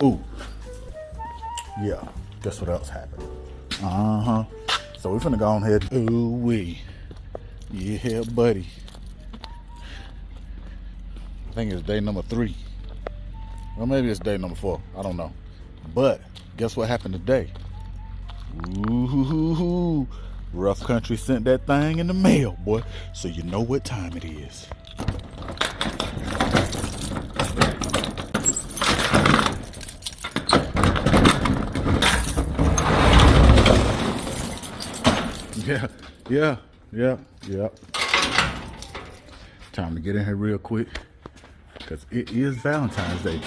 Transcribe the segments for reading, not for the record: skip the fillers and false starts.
Ooh, yeah, guess what else happened? So we're finna go on ahead. Ooh wee. Yeah, buddy. I think it's day number 3. Well, maybe it's day number 4. I don't know. But guess what happened today? Ooh, Rough Country sent that thing in the mail, boy. So you know what time it is. Yeah. Time to get in here real quick, because it is Valentine's Day.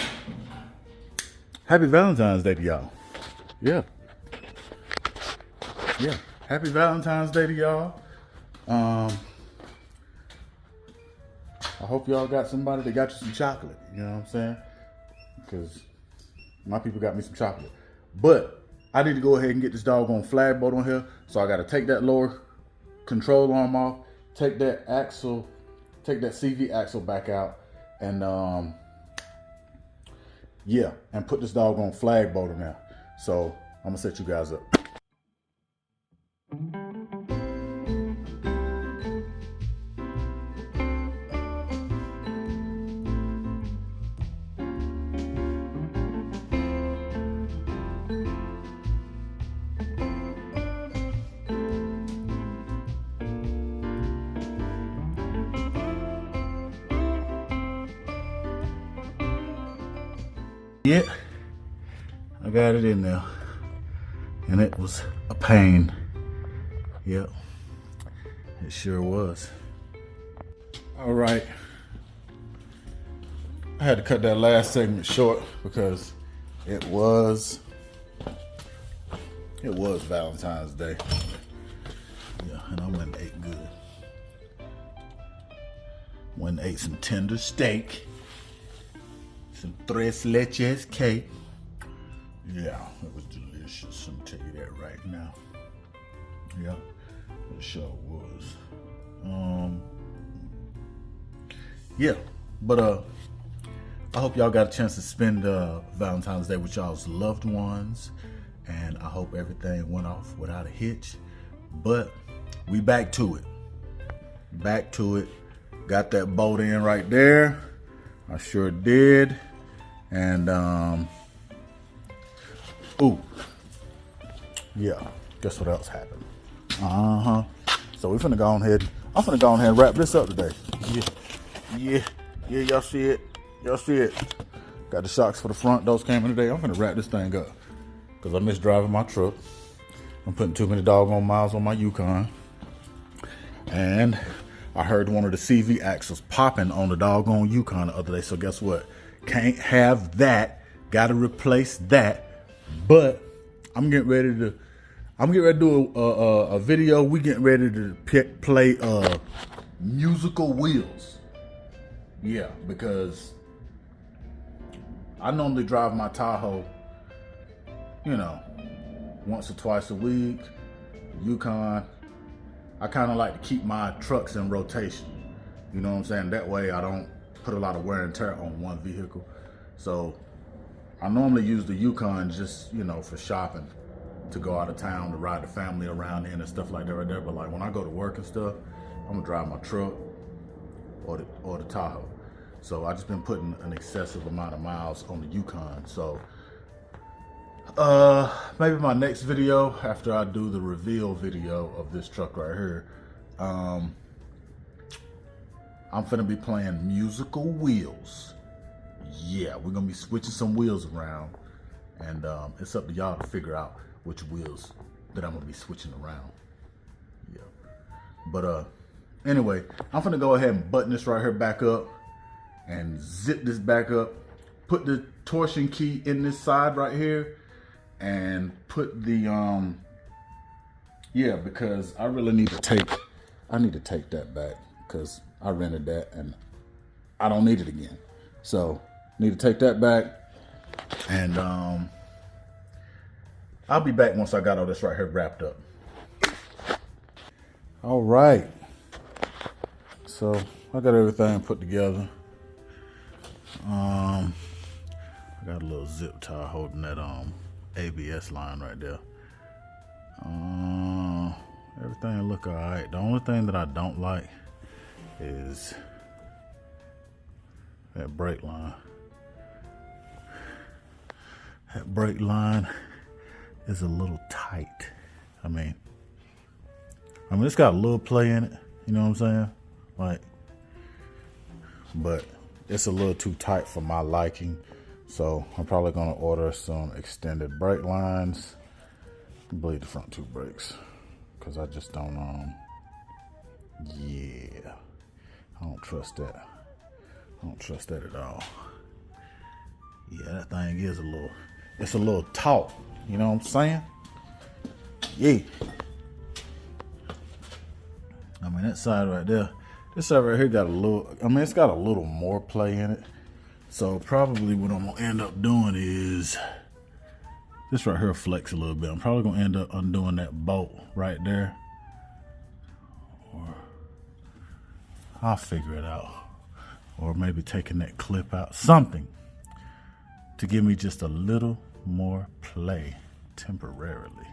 Happy Valentine's Day to y'all. Yeah. Happy Valentine's Day to y'all. I hope y'all got somebody that got you some chocolate. You know what I'm saying? Because my people got me some chocolate. But I need to go ahead and get this doggone flag bolt on here. So I got to take that lower control arm off, take that axle, take that CV axle back out, and and put this doggone flag bolt in there. So I'm gonna set you guys up. Yeah, I got it in there, and it was a pain. Yep, it sure was. All right, I had to cut that last segment short because it was Valentine's Day. Yeah, and I went and ate good. Went and ate some tender steak. Some tres leches cake. Yeah, it was delicious. I'm tell you that right now. Yeah, it sure was. But I hope y'all got a chance to spend Valentine's Day with y'all's loved ones, and I hope everything went off without a hitch. But we back to it. Got that bolt in right there. I sure did. And guess what else happened? So we're finna go on ahead. I'm finna go on ahead and wrap this up today. Yeah, y'all see it. Got the shocks for the front. Those came in today. I'm finna wrap this thing up because I miss driving my truck. I'm putting too many doggone miles on my Yukon. And I heard one of the CV axles popping on the doggone Yukon the other day. So guess what? Can't have that. Got to replace that. But I'm getting ready to do a video. We getting ready to play musical wheels. Yeah, because I normally drive my Tahoe, once or twice a week. Yukon. I kind of like to keep my trucks in rotation. You know what I'm saying? That way I don't put a lot of wear and tear on one vehicle. So I normally use the Yukon just, for shopping, to go out of town, to ride the family around in and stuff like that right there. But like when I go to work and stuff, I'm gonna drive my truck or the Tahoe. So I just been putting an excessive amount of miles on the Yukon. So maybe my next video, after I do the reveal video of this truck right here, I'm finna be playing musical wheels. Yeah, we're gonna be switching some wheels around, and it's up to y'all to figure out which wheels that I'm gonna be switching around. Yeah, but anyway, I'm finna go ahead and button this right here back up and zip this back up, put the torsion key in this side right here, and put the because I really need to take that back because I rented that and I don't need it again. So need to take that back, and I'll be back once I got all this right here wrapped up. All right, so I got everything put together. I I got a little zip tie holding that ABS line right there. Everything look alright. The only thing that I don't like is that brake line. That brake line is a little tight. I mean it's got a little play in it, you know what I'm saying? Like, but it's a little too tight for my liking. So I'm probably gonna order some extended brake lines. Bleed the front two brakes, cause I just don't yeah, I don't trust that. I don't trust that at all. Yeah, that thing is it's a little taut, you know what I'm saying? Yeah. I mean, that side right there, this side right here got a little, it's got a little more play in it. So probably what I'm gonna end up doing is this right here flex a little bit. I'm probably gonna end up undoing that bolt right there. Or I'll figure it out. Or maybe taking that clip out. Something to give me just a little more play temporarily.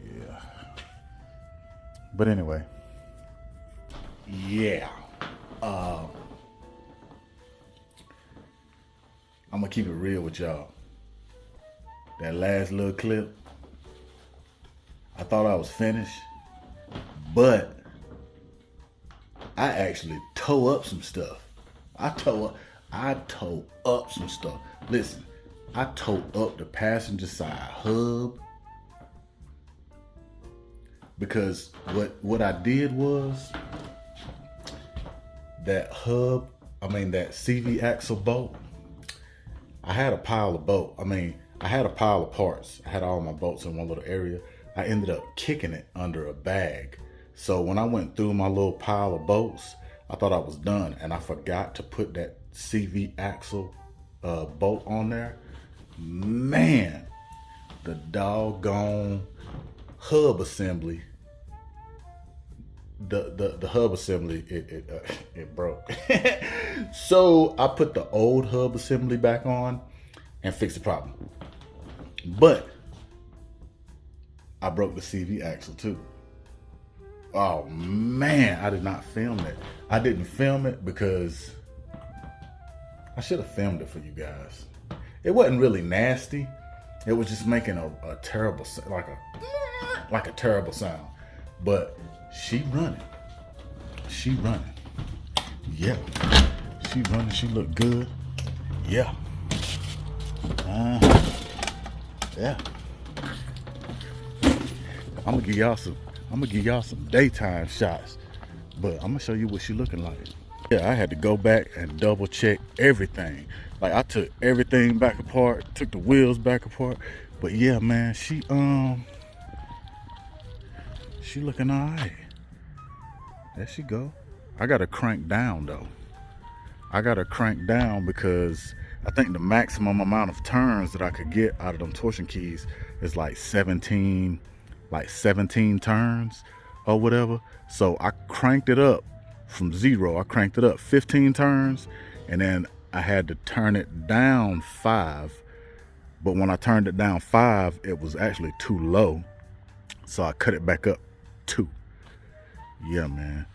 Yeah. But anyway, yeah. I'm gonna keep it real with y'all. That last little clip, I thought I was finished, but I actually tore up some stuff. I tore up some stuff. Listen, I tore up the passenger side hub. Because what I did was that hub, that CV axle bolt, I had a pile of parts. I had all my bolts in one little area. I ended up kicking it under a bag. So when I went through my little pile of bolts, I thought I was done, and I forgot to put that CV axle bolt on there. Man, the doggone hub assembly, the hub assembly, it broke. So I put the old hub assembly back on and fixed the problem. But I broke the CV axle too. Oh man, I did not film that. I didn't film it because I should have filmed it for you guys. It wasn't really nasty. It was just making a terrible, like a terrible sound. But she running. Yeah. She running. She look good. Yeah. Yeah. I'm gonna give y'all some daytime shots, but I'm gonna show you what she looking like. Yeah, I had to go back and double check everything. Like, I took everything back apart, took the wheels back apart. But yeah, man, she looking all right. There she go. I gotta crank down though. I gotta crank down because I think the maximum amount of turns that I could get out of them torsion keys is like 17 turns or whatever. So I cranked it up from 0. I cranked it up 15 turns, and then I had to turn it down 5. But when I turned it down 5, it was actually too low. So I cut it back up 2. Yeah, man.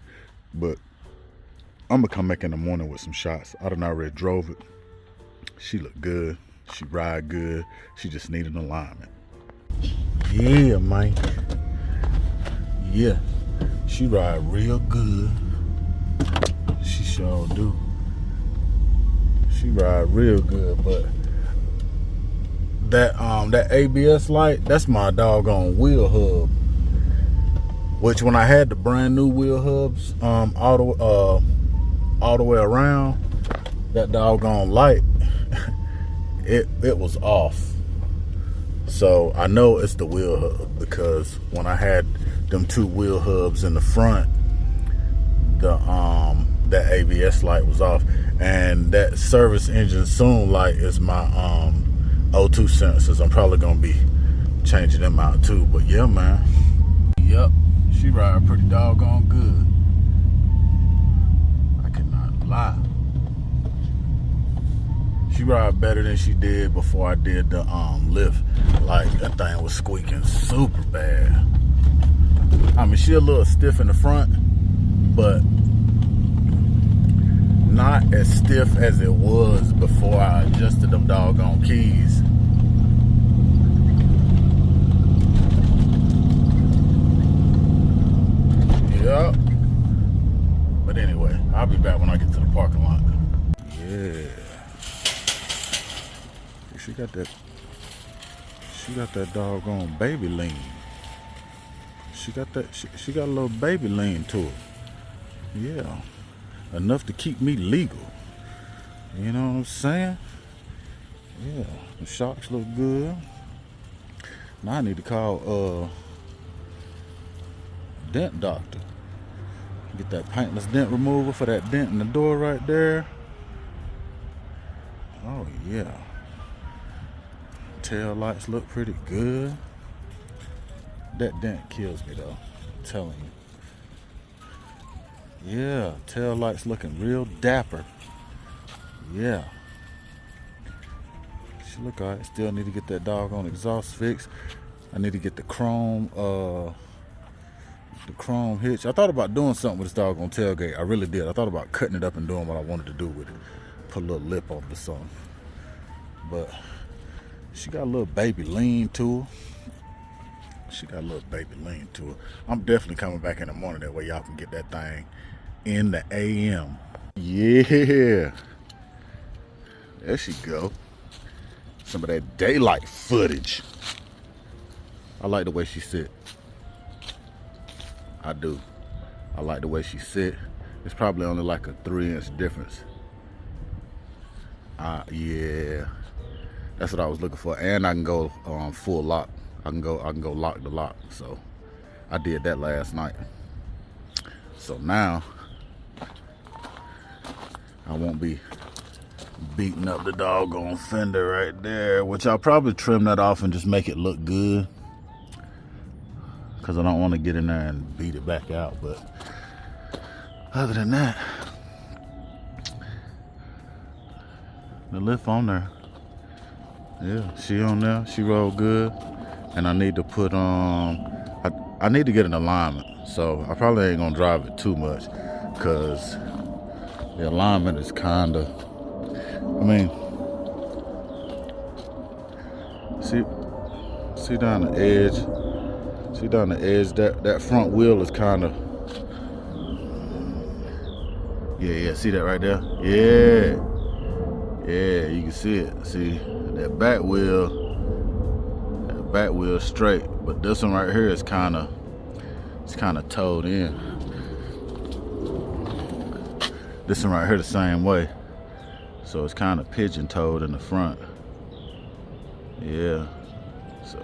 But I'm gonna come back in the morning with some shots. I done already drove it. She look good. She ride good. She just need an alignment. Yeah, man. Yeah. She ride real good. She sure do. She ride real good, but that ABS light, that's my doggone wheel hub. Which when I had the brand new wheel hubs all the way around, that doggone light, it was off. So I know it's the wheel hub, because when I had them 2 wheel hubs in the front, that ABS light was off. And that service engine soon light is my O2 sensors. I'm probably gonna be changing them out too. But yeah, man. Yep, she ride pretty doggone good. I cannot lie. She ride better than she did before I did the lift. Like, that thing was squeaking super bad. I mean, she a little stiff in the front, but not as stiff as it was before I adjusted them doggone keys. Yep. But anyway, I'll be back when I get to the parking lot. Yeah. She got that doggone baby lean. She got a little baby lean to her. Yeah. Enough to keep me legal. You know what I'm saying? Yeah. The shocks look good. Now I need to call dent doctor. Get that paintless dent remover for that dent in the door right there. Oh yeah. Tail lights look pretty good. That dent kills me though, I'm telling you. Yeah, tail lights looking real dapper. Yeah. She look alright. Still need to get that doggone exhaust fixed. I need to get the chrome hitch. I thought about doing something with this doggone tailgate. I really did. I thought about cutting it up and doing what I wanted to do with it. Put a little lip on it or something. But she got a little baby lean to her. I'm definitely coming back in the morning. That way y'all can get that thing in the AM. Yeah. There she go. Some of that daylight footage. I like the way she sit. I do. I like the way she sit. It's probably only like a 3-inch difference. Yeah. That's what I was looking for. And I can go full lock. I can go lock to lock. So I did that last night. So now I won't be beating up the doggone fender right there, which I'll probably trim that off and just make it look good, because I don't want to get in there and beat it back out. But other than that, the lift on there. Yeah, she on there. She rolled good. And I need to put I need to get an alignment. So I probably ain't gonna drive it too much, because the alignment is kinda, I mean, see down the edge. See down the edge, that front wheel is kinda, yeah, see that right there? Yeah, you can see it. See that back wheel straight, but this one right here is kinda towed in. This one right here the same way, so it's kinda pigeon-toed in the front. Yeah. So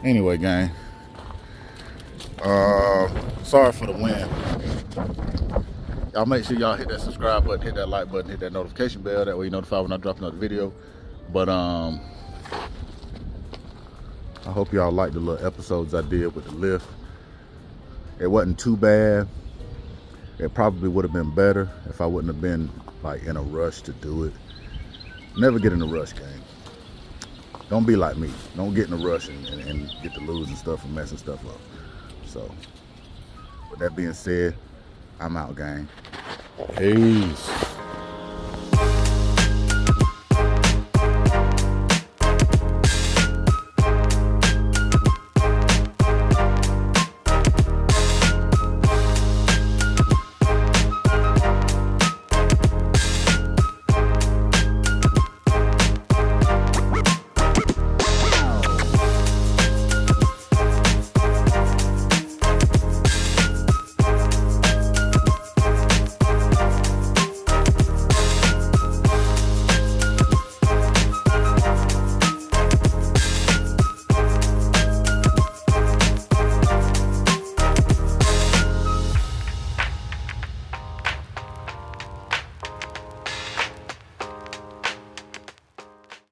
anyway, gang, sorry for the wind. Y'all make sure y'all hit that subscribe button, hit that like button, hit that notification bell. That way you're notified when I drop another video. But I hope y'all like the little episodes I did with the lift. It wasn't too bad. It probably would have been better if I wouldn't have been like in a rush to do it. Never get in a rush, gang. Don't be like me. Don't get in a rush and get to losing stuff and messing stuff up. So, with that being said, I'm out, gang. Peace.